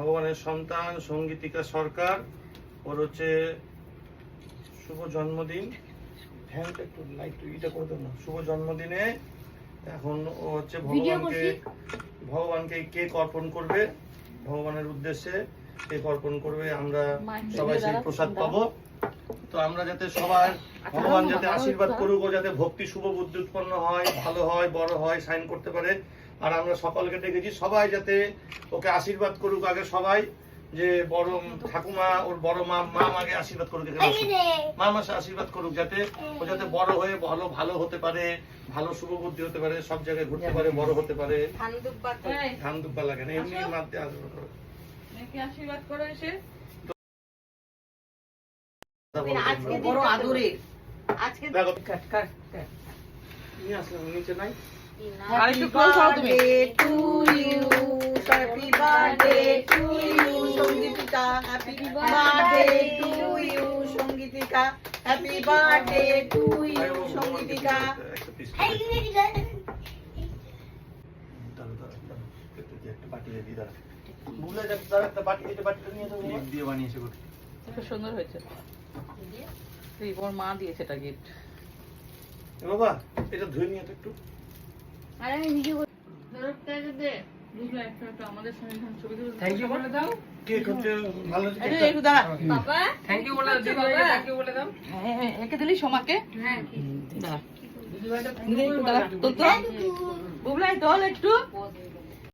ভগবানের সন্তান সঙ্গীতিকা সরকার, ওর হচ্ছে শুভ জন্মদিন। ফ্যানটা একটু লাইট এটা করে দাও না। শুভ জন্মদিনে এখন ও হচ্ছে ভগবানকে কেক অর্পণ করবে, ভগবানের উদ্দেশ্যে কেক অর্পণ করবে। আমরা সবাই সেই প্রসাদ পাবো। তো আমরা যাতে সবাই ভগবান যাতে আশীর্বাদ করুক, ও যাতে ভক্তি শুভ বুদ্ধি উৎপন্ন হয়, ভালো হয়, বড় হয়, সাইন করতে পারে। আর আমরা সকলকে ডেকেছি সবাই যাতে ওকে আশীর্বাদ করুক। আগে সবাই যে বড় ঠাকুমা, ওর বড় মা আগে আশীর্বাদ করুক, মা আশীর্বাদ করুক যাতে ও যাতে বড় হয়ে ভালো হতে পারে, ভালো শুভ বুদ্ধি হতে পারে, সব জায়গায় ঘুরতে পারে, বড় হতে পারে। ধান দুব্বা লাগে না, এমনি মারতে আশীর্বাদ করে এসে বড় আদরে আজকে নিয়ে আসলাম নিচে নাই। Happy birthday to you, happy birthday to you, Sangeetika. Happy birthday to you, Sangeetika. Happy birthday to you, Sangeetika. খুব সুন্দর হয়েছে। ওর মা দিয়েছে এটা গিফট। বাবা এটা ধুয়ে নিয়ে তো একটু। আরে আমি ভিডিও দে বুঝলে একটু আমাদের সঙ্গে ছবি তুলে থ্যাংক ইউ বলে দাও। কেক হচ্ছে ভালো হচ্ছে। আরে একটু দাঁড়া বাবা থ্যাংক ইউ বলে দাও, থ্যাংক ইউ বলে দাও। হ্যাঁ একে দিলি সোমাকে। হ্যাঁ দাঁড়া দিদি ভাইটা দাঁড়া তো বুবলাই দল একটু